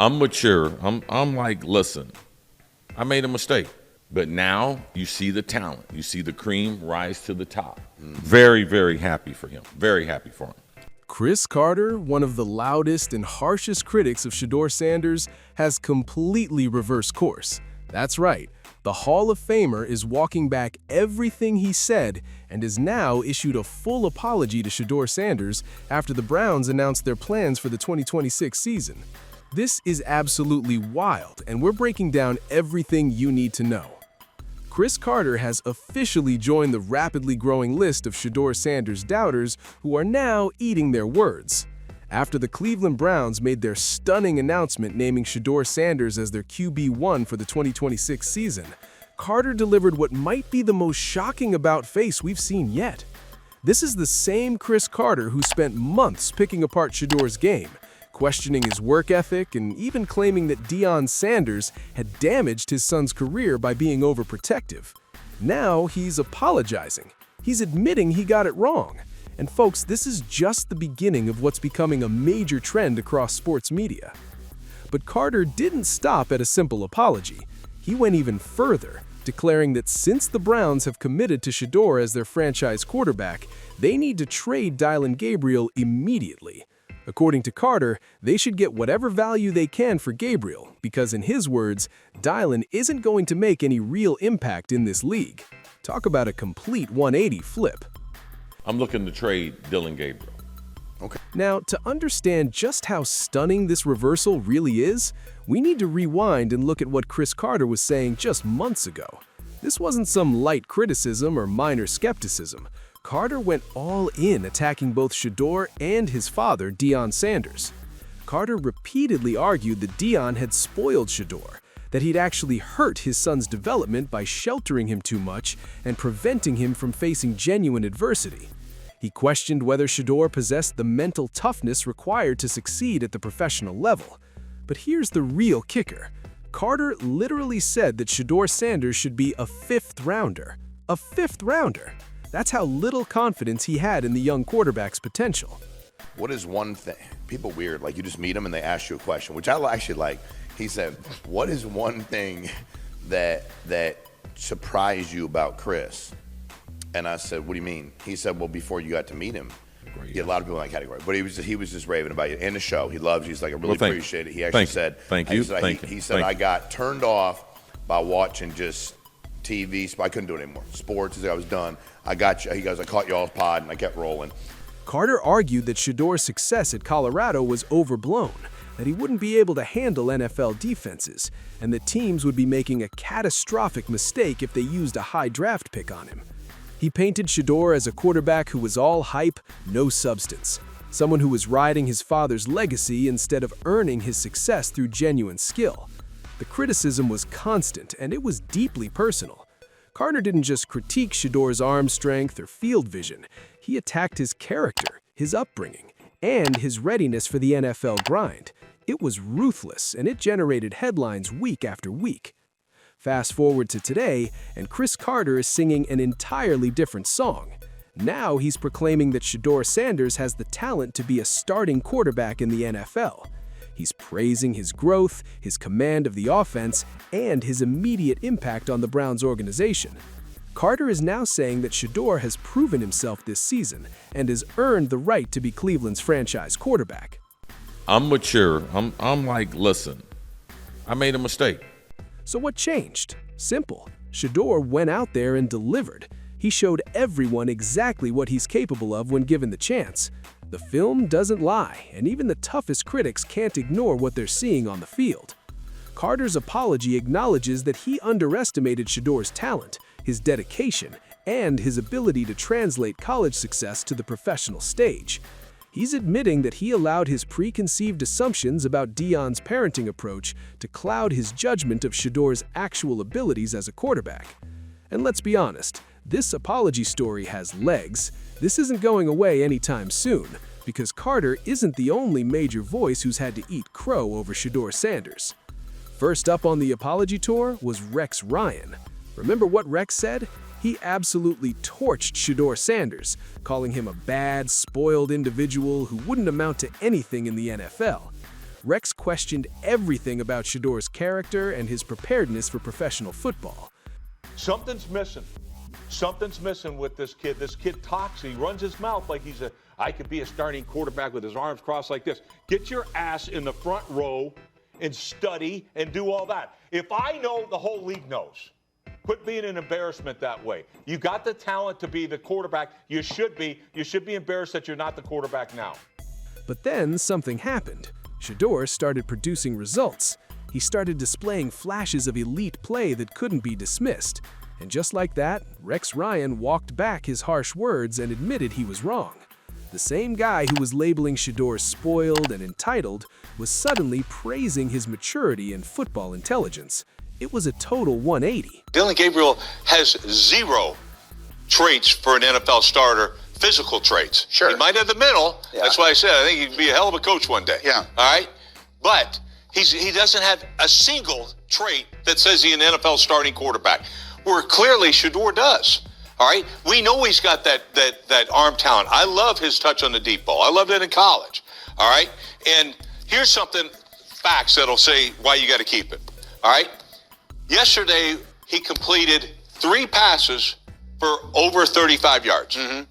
I'm mature. I'm like, listen, I made a mistake. But now you see the talent. You see the cream rise to the top. Very, very happy for him. Very happy for him. Cris Carter, one of the loudest and harshest critics of Shedeur Sanders, has completely reversed course. That's right, the Hall of Famer is walking back everything he said and has now issued a full apology to Shedeur Sanders after the Browns announced their plans for the 2026 season. This is absolutely wild, and we're breaking down everything you need to know. Cris Carter has officially joined the rapidly growing list of Shedeur Sanders doubters who are now eating their words. After the Cleveland Browns made their stunning announcement naming Shedeur Sanders as their QB1 for the 2026 season, Carter delivered what might be the most shocking about-face we've seen yet. This is the same Cris Carter who spent months picking apart Shedeur's game, questioning his work ethic and even claiming that Deion Sanders had damaged his son's career by being overprotective. Now he's apologizing. He's admitting he got it wrong. And folks, this is just the beginning of what's becoming a major trend across sports media. But Carter didn't stop at a simple apology. He went even further, declaring that since the Browns have committed to Shedeur as their franchise quarterback, they need to trade Deion Gabriel immediately. According to Carter, they should get whatever value they can for Gabriel because, in his words, Deion isn't going to make any real impact in this league. Talk about a complete 180 flip. I'm looking to trade Deion Gabriel. Okay. Now, to understand just how stunning this reversal really is, we need to rewind and look at what Cris Carter was saying just months ago. This wasn't some light criticism or minor skepticism. Carter went all in, attacking both Shedeur and his father, Deion Sanders. Carter repeatedly argued that Deion had spoiled Shedeur, that he'd actually hurt his son's development by sheltering him too much and preventing him from facing genuine adversity. He questioned whether Shedeur possessed the mental toughness required to succeed at the professional level. But here's the real kicker. Carter literally said that Shedeur Sanders should be a fifth rounder. A fifth rounder! That's how little confidence he had in the young quarterback's potential. What is one thing? People weird, like you just meet them and they ask you a question, which I actually like. He said, what is one thing that surprised you about Cris? And I said, what do you mean? He said, well, before you got to meet him, you get a lot of people in that category. But he was just raving about you. In the show, he loves you. He's like, I really appreciate it. He actually said, thank you. He said, I got turned off by watching just TV. I couldn't do it anymore. Sports, he said, I was done. I got you. He goes, I caught y'all's pod, and I kept rolling. Carter argued that Shedeur's success at Colorado was overblown, that he wouldn't be able to handle NFL defenses, and that teams would be making a catastrophic mistake if they used a high draft pick on him. He painted Shedeur as a quarterback who was all hype, no substance, someone who was riding his father's legacy instead of earning his success through genuine skill. The criticism was constant, and it was deeply personal. Carter didn't just critique Shedeur's arm strength or field vision. He attacked his character, his upbringing, and his readiness for the NFL grind. It was ruthless, and it generated headlines week after week. Fast forward to today, and Cris Carter is singing an entirely different song. Now he's proclaiming that Shedeur Sanders has the talent to be a starting quarterback in the NFL. He's praising his growth, his command of the offense, and his immediate impact on the Browns organization. Carter is now saying that Shedeur has proven himself this season and has earned the right to be Cleveland's franchise quarterback. I'm mature. I'm like, listen, I made a mistake. So what changed? Simple. Shedeur went out there and delivered. He showed everyone exactly what he's capable of when given the chance. The film doesn't lie, and even the toughest critics can't ignore what they're seeing on the field. Carter's apology acknowledges that he underestimated Shedeur's talent, his dedication, and his ability to translate college success to the professional stage. He's admitting that he allowed his preconceived assumptions about Deion's parenting approach to cloud his judgment of Shedeur's actual abilities as a quarterback. And let's be honest, this apology story has legs. This isn't going away anytime soon, because Carter isn't the only major voice who's had to eat crow over Shedeur Sanders. First up on the apology tour was Rex Ryan. Remember what Rex said? He absolutely torched Shedeur Sanders, calling him a bad, spoiled individual who wouldn't amount to anything in the NFL. Rex questioned everything about Shedeur's character and his preparedness for professional football. Something's missing. Something's missing with this kid. This kid talks. He runs his mouth like I could be a starting quarterback with his arms crossed like this. Get your ass in the front row and study and do all that. If I know, the whole league knows. Quit being an embarrassment that way. You got the talent to be the quarterback. You should be. You should be embarrassed that you're not the quarterback now. But then something happened. Shedeur started producing results. He started displaying flashes of elite play that couldn't be dismissed. And just like that, Rex Ryan walked back his harsh words and admitted he was wrong. The same guy who was labeling Shedeur spoiled and entitled was suddenly praising his maturity and football intelligence. It was a total 180. Dillon Gabriel has zero traits for an NFL starter, physical traits. Sure. He might have the mental. Yeah. That's why I said I think he could be a hell of a coach one day. Yeah. All right? But he doesn't have a single trait that says he's an NFL starting quarterback, where clearly Shedeur does. All right? We know he's got that arm talent. I love his touch on the deep ball. I loved it in college. All right? And here's something, facts that'll say why you got to keep it. All right? Yesterday, he completed 3 passes for over 35 yards. Mm-hmm.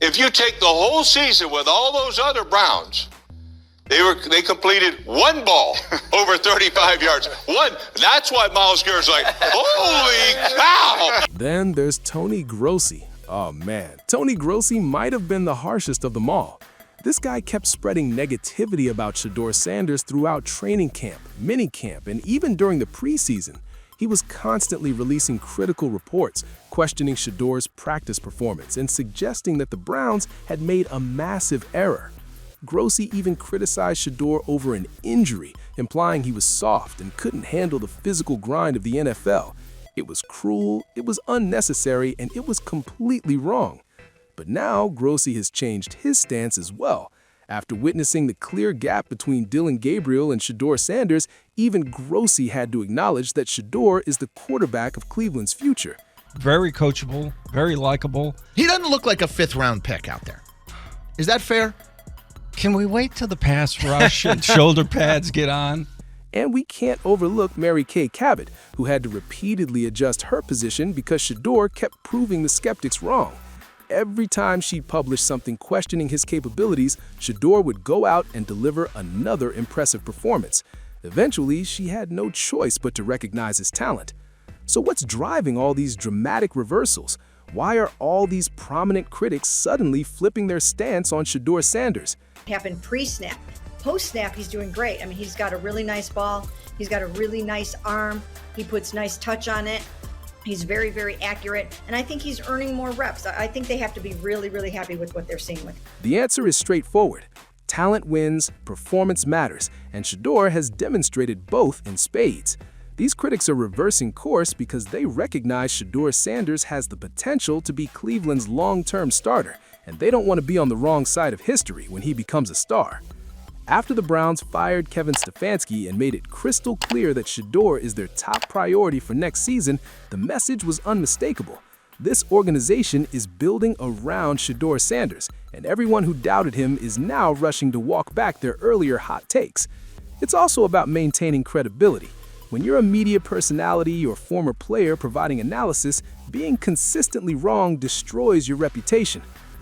If you take the whole season with all those other Browns, they completed 1 ball over 35 yards. 1. That's why Myles Garrett's like, holy cow! Then there's Tony Grossi. Oh man, Tony Grossi might have been the harshest of them all. This guy kept spreading negativity about Shedeur Sanders throughout training camp, minicamp, and even during the preseason. He was constantly releasing critical reports, questioning Shedeur's practice performance and suggesting that the Browns had made a massive error. Grossi even criticized Shedeur over an injury, implying he was soft and couldn't handle the physical grind of the NFL. It was cruel, it was unnecessary, and it was completely wrong. But now Grossi has changed his stance as well. After witnessing the clear gap between Dillon Gabriel and Shedeur Sanders, even Grossi had to acknowledge that Shedeur is the quarterback of Cleveland's future. Very coachable, very likable. He doesn't look like a 5th-round pick out there. Is that fair? Can we wait till the pass rush and shoulder pads get on? And we can't overlook Mary Kay Cabot, who had to repeatedly adjust her position because Shedeur kept proving the skeptics wrong. Every time she published something questioning his capabilities, Shedeur would go out and deliver another impressive performance. Eventually, she had no choice but to recognize his talent. So what's driving all these dramatic reversals? Why are all these prominent critics suddenly flipping their stance on Shedeur Sanders? Happened pre-snap. Post-snap, he's doing great. I mean, he's got a really nice ball. He's got a really nice arm. He puts nice touch on it. He's very, very accurate, and I think he's earning more reps. I think they have to be really, really happy with what they're seeing with him. The answer is straightforward. Talent wins, performance matters, and Shedeur has demonstrated both in spades. These critics are reversing course because they recognize Shedeur Sanders has the potential to be Cleveland's long-term starter, and they don't want to be on the wrong side of history when he becomes a star. After the Browns fired Kevin Stefanski and made it crystal clear that Shedeur is their top priority for next season, the message was unmistakable. This organization is building around Shedeur Sanders, and everyone who doubted him is now rushing to walk back their earlier hot takes. It's also about maintaining credibility. When you're a media personality or former player providing analysis, being consistently wrong destroys your reputation.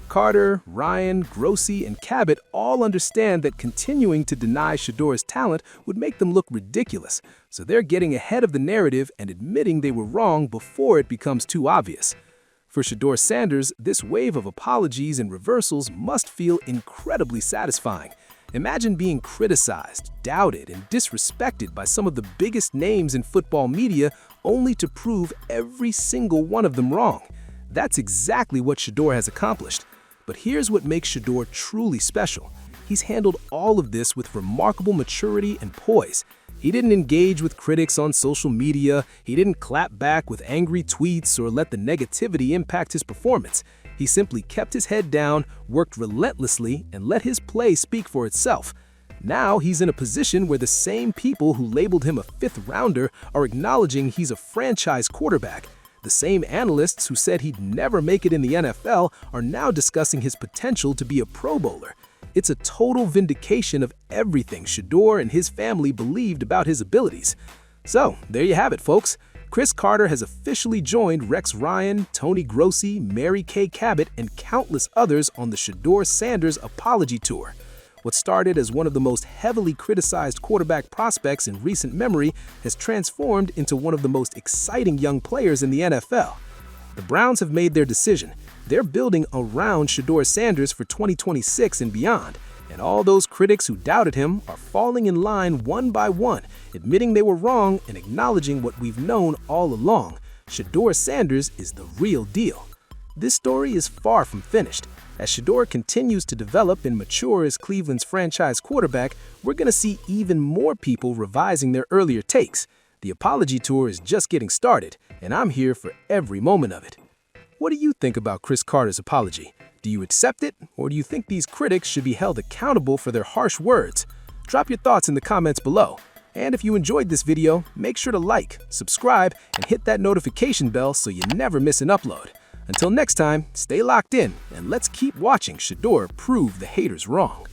Carter, Ryan, Grossi, and Cabot all understand that continuing to deny Shedeur's talent would make them look ridiculous, so they're getting ahead of the narrative and admitting they were wrong before it becomes too obvious. For Shedeur Sanders, this wave of apologies and reversals must feel incredibly satisfying. Imagine being criticized, doubted, and disrespected by some of the biggest names in football media only to prove every single one of them wrong. That's exactly what Shedeur has accomplished. But here's what makes Shedeur truly special. He's handled all of this with remarkable maturity and poise. He didn't engage with critics on social media, he didn't clap back with angry tweets or let the negativity impact his performance. He simply kept his head down, worked relentlessly, and let his play speak for itself. Now he's in a position where the same people who labeled him a 5th rounder are acknowledging he's a franchise quarterback. The same analysts who said he'd never make it in the NFL are now discussing his potential to be a Pro Bowler. It's a total vindication of everything Shedeur and his family believed about his abilities. So, there you have it, folks. Cris Carter has officially joined Rex Ryan, Tony Grossi, Mary Kay Cabot, and countless others on the Shedeur Sanders apology tour. What started as one of the most heavily criticized quarterback prospects in recent memory has transformed into one of the most exciting young players in the NFL. The Browns have made their decision. They're building around Shedeur Sanders for 2026 and beyond, and all those critics who doubted him are falling in line one by one, admitting they were wrong and acknowledging what we've known all along. Shedeur Sanders is the real deal. This story is far from finished. As Shedeur continues to develop and mature as Cleveland's franchise quarterback, we're going to see even more people revising their earlier takes. The apology tour is just getting started, and I'm here for every moment of it. What do you think about Cris Carter's apology? Do you accept it, or do you think these critics should be held accountable for their harsh words? Drop your thoughts in the comments below. And if you enjoyed this video, make sure to like, subscribe, and hit that notification bell so you never miss an upload. Until next time, stay locked in, and let's keep watching Shedeur prove the haters wrong.